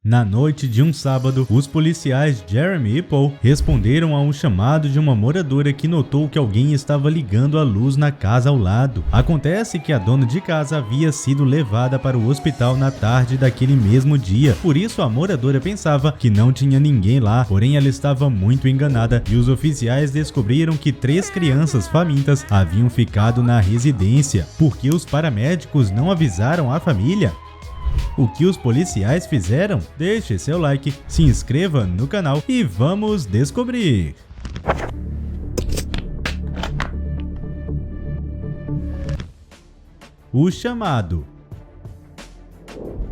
Na noite de um sábado, os policiais Jeremy e Paul responderam a um chamado de uma moradora que notou que alguém estava ligando a luz na casa ao lado. Acontece que a dona de casa havia sido levada para o hospital na tarde daquele mesmo dia, por isso a moradora pensava que não tinha ninguém lá, porém ela estava muito enganada e os oficiais descobriram que 3 crianças famintas haviam ficado na residência. Por que os paramédicos não avisaram a família? O que os policiais fizeram? Deixe seu like, se inscreva no canal e vamos descobrir! O chamado.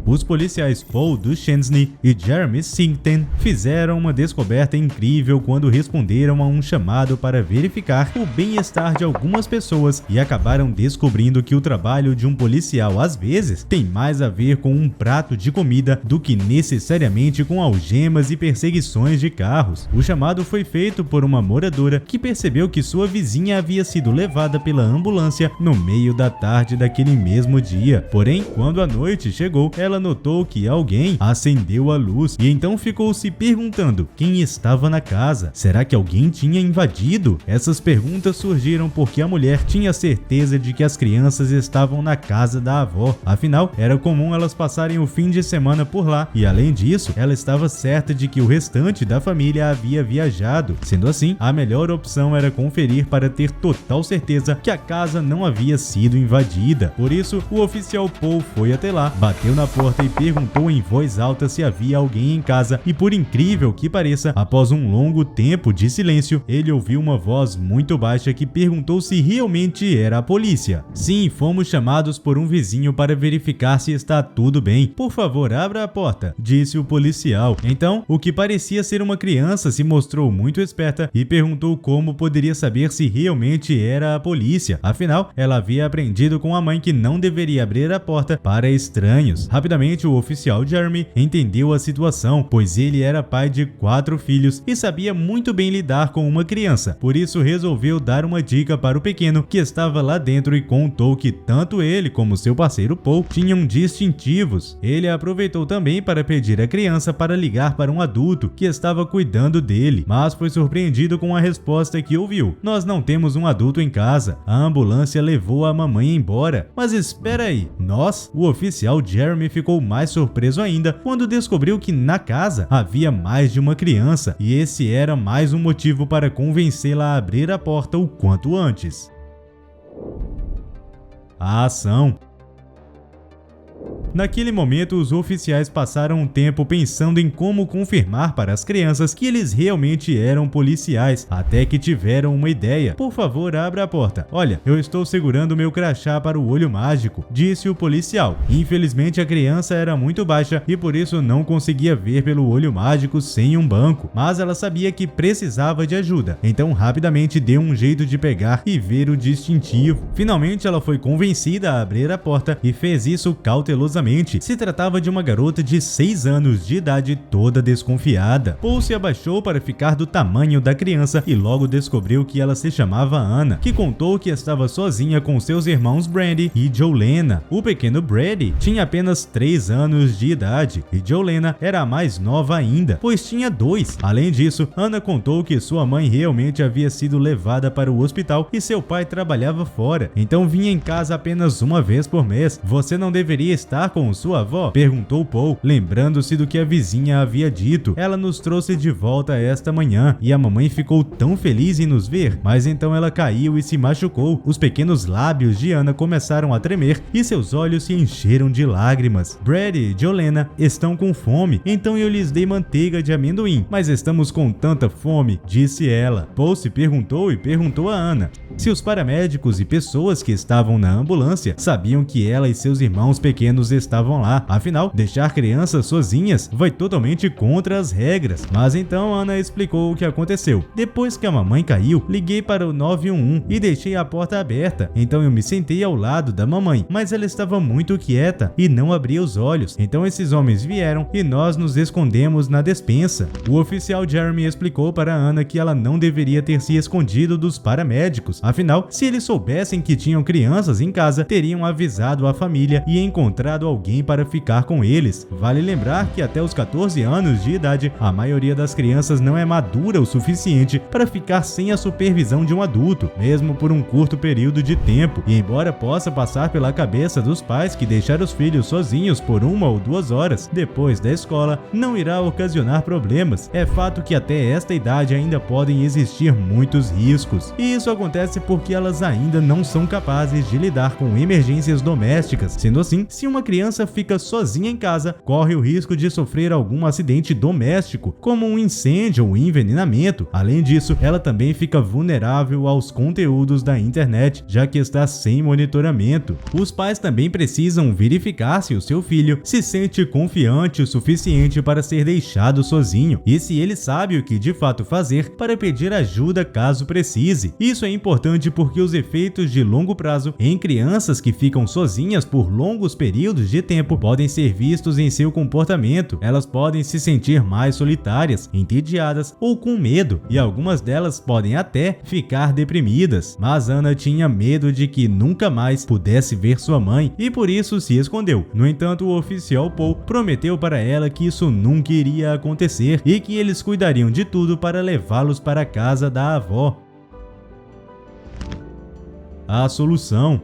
Os policiais Paul Duchesne e Jeremy Sington fizeram uma descoberta incrível quando responderam a um chamado para verificar o bem-estar de algumas pessoas e acabaram descobrindo que o trabalho de um policial às vezes tem mais a ver com um prato de comida do que necessariamente com algemas e perseguições de carros. O chamado foi feito por uma moradora que percebeu que sua vizinha havia sido levada pela ambulância no meio da tarde daquele mesmo dia. Porém, quando a noite chegou, ela notou que alguém acendeu a luz e então ficou se perguntando quem estava na casa. Será que alguém tinha invadido? Essas perguntas surgiram porque a mulher tinha certeza de que as crianças estavam na casa da avó. Afinal, era comum elas passarem o fim de semana por lá e, além disso, ela estava certa de que o restante da família havia viajado. Sendo assim, a melhor opção era conferir para ter total certeza que a casa não havia sido invadida. Por isso, o oficial Paul foi até lá, bateu na porta e perguntou em voz alta se havia alguém em casa e, por incrível que pareça, após um longo tempo de silêncio, ele ouviu uma voz muito baixa que perguntou se realmente era a polícia. Sim, fomos chamados por um vizinho para verificar se está tudo bem. Por favor, abra a porta, disse o policial. Então, o que parecia ser uma criança se mostrou muito esperta e perguntou como poderia saber se realmente era a polícia. Afinal, ela havia aprendido com a mãe que não deveria abrir a porta para estranhos. Rapidamente, o oficial Jeremy entendeu a situação, pois ele era pai de 4 filhos e sabia muito bem lidar com uma criança. Por isso, resolveu dar uma dica para o pequeno que estava lá dentro e contou que tanto ele como seu parceiro Paul tinham distintivos. Ele aproveitou também para pedir à criança para ligar para um adulto que estava cuidando dele, mas foi surpreendido com a resposta que ouviu: "Nós não temos um adulto em casa. A ambulância levou a mamãe embora." Mas espera aí, nós? O oficial Jeremy ficou mais surpreso ainda quando descobriu que na casa havia mais de uma criança e esse era mais um motivo para convencê-la a abrir a porta o quanto antes. A ação. Naquele momento, os oficiais passaram um tempo pensando em como confirmar para as crianças que eles realmente eram policiais, até que tiveram uma ideia. "Por favor, abra a porta. Olha, eu estou segurando meu crachá para o olho mágico", disse o policial. Infelizmente, a criança era muito baixa e por isso não conseguia ver pelo olho mágico sem um banco, mas ela sabia que precisava de ajuda, então rapidamente deu um jeito de pegar e ver o distintivo. Finalmente, ela foi convencida a abrir a porta e fez isso cautelosamente. Se tratava de uma garota de 6 anos de idade, toda desconfiada. Paul se abaixou para ficar do tamanho da criança e logo descobriu que ela se chamava Anna, que contou que estava sozinha com seus irmãos Brady e Jolena. O pequeno Brady tinha apenas 3 anos de idade e Jolena era a mais nova ainda, pois tinha 2. Além disso, Anna contou que sua mãe realmente havia sido levada para o hospital e seu pai trabalhava fora, então vinha em casa apenas uma vez por mês. "Você não deveria estar com sua avó?", perguntou Paul, lembrando-se do que a vizinha havia dito. "Ela nos trouxe de volta esta manhã e a mamãe ficou tão feliz em nos ver, mas então ela caiu e se machucou." Os pequenos lábios de Anna começaram a tremer e seus olhos se encheram de lágrimas. "Brady e Jolena estão com fome, então eu lhes dei manteiga de amendoim, mas estamos com tanta fome", disse ela. Paul se perguntou e perguntou a Anna se os paramédicos e pessoas que estavam na ambulância sabiam que ela e seus irmãos pequenos estavam lá. Afinal, deixar crianças sozinhas vai totalmente contra as regras. Mas então Anna explicou o que aconteceu. "Depois que a mamãe caiu, liguei para o 911 e deixei a porta aberta. Então eu me sentei ao lado da mamãe, mas ela estava muito quieta e não abria os olhos. Então esses homens vieram e nós nos escondemos na despensa." O oficial Jeremy explicou para Anna que ela não deveria ter se escondido dos paramédicos. Afinal, se eles soubessem que tinham crianças em casa, teriam avisado a família e encontrado procurado alguém para ficar com eles. Vale lembrar que até os 14 anos de idade, a maioria das crianças não é madura o suficiente para ficar sem a supervisão de um adulto, mesmo por um curto período de tempo. E embora possa passar pela cabeça dos pais que deixar os filhos sozinhos por 1 ou 2 horas depois da escola não irá ocasionar problemas, é fato que até esta idade ainda podem existir muitos riscos. E isso acontece porque elas ainda não são capazes de lidar com emergências domésticas. Sendo assim, se uma criança fica sozinha em casa, corre o risco de sofrer algum acidente doméstico, como um incêndio ou envenenamento. Além disso, ela também fica vulnerável aos conteúdos da internet, já que está sem monitoramento. Os pais também precisam verificar se o seu filho se sente confiante o suficiente para ser deixado sozinho e se ele sabe o que de fato fazer para pedir ajuda caso precise. Isso é importante porque os efeitos de longo prazo em crianças que ficam sozinhas por longos períodos de tempo podem ser vistos em seu comportamento. Elas podem se sentir mais solitárias, entediadas ou com medo, e algumas delas podem até ficar deprimidas. Mas Anna tinha medo de que nunca mais pudesse ver sua mãe e por isso se escondeu. No entanto, o oficial Paul prometeu para ela que isso nunca iria acontecer e que eles cuidariam de tudo para levá-los para a casa da avó. A solução.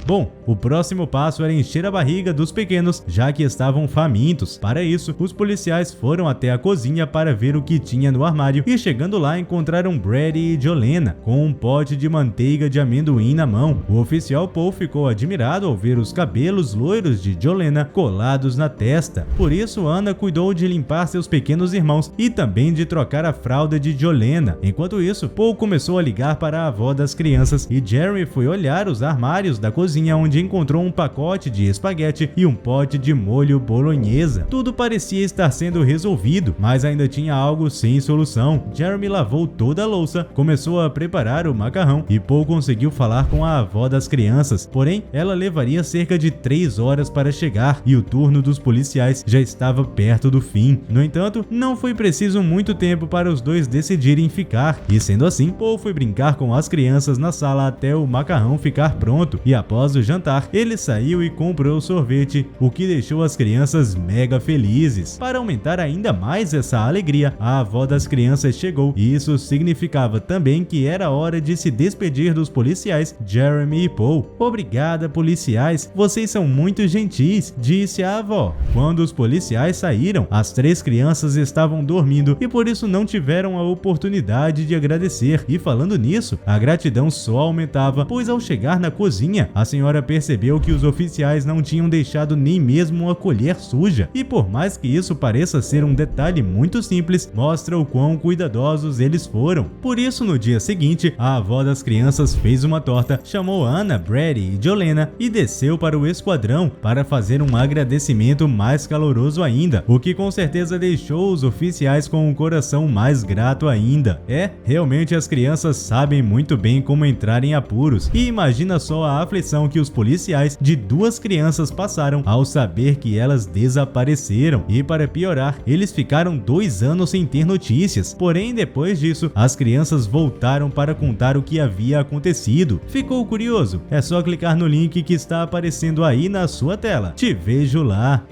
Bom, o próximo passo era encher a barriga dos pequenos, já que estavam famintos. Para isso, os policiais foram até a cozinha para ver o que tinha no armário e chegando lá encontraram Brady e Jolena com um pote de manteiga de amendoim na mão. O oficial Paul ficou admirado ao ver os cabelos loiros de Jolena colados na testa. Por isso, Anna cuidou de limpar seus pequenos irmãos e também de trocar a fralda de Jolena. Enquanto isso, Paul começou a ligar para a avó das crianças e Jeremy foi olhar os armários da cozinha onde encontrou um pacote de espaguete e um pote de molho bolonhesa. Tudo parecia estar sendo resolvido, mas ainda tinha algo sem solução. Jeremy lavou toda a louça, começou a preparar o macarrão e Paul conseguiu falar com a avó das crianças, porém ela levaria cerca de 3 horas para chegar e o turno dos policiais já estava perto do fim. No entanto, não foi preciso muito tempo para os dois decidirem ficar e sendo assim, Paul foi brincar com as crianças na sala até o macarrão ficar pronto e após o jantar, ele saiu e comprou sorvete, o que deixou as crianças mega felizes. Para aumentar ainda mais essa alegria, a avó das crianças chegou e isso significava também que era hora de se despedir dos policiais Jeremy e Paul. "Obrigada, policiais, vocês são muito gentis", disse a avó. Quando os policiais saíram, as 3 crianças estavam dormindo e por isso não tiveram a oportunidade de agradecer. E falando nisso, a gratidão só aumentava, pois ao chegar na cozinha, a senhora percebeu que os oficiais não tinham deixado nem mesmo uma colher suja. E por mais que isso pareça ser um detalhe muito simples, mostra o quão cuidadosos eles foram. Por isso, no dia seguinte, a avó das crianças fez uma torta, chamou Anna, Brady e Jolena e desceu para o esquadrão para fazer um agradecimento mais caloroso ainda, o que com certeza deixou os oficiais com um coração mais grato ainda. Realmente as crianças sabem muito bem como entrar em apuros, e imagina só a aflição que os policiais de 2 crianças passaram ao saber que elas desapareceram. E para piorar, eles ficaram 2 anos sem ter notícias. Porém, depois disso, as crianças voltaram para contar o que havia acontecido. Ficou curioso? É só clicar no link que está aparecendo aí na sua tela. Te vejo lá!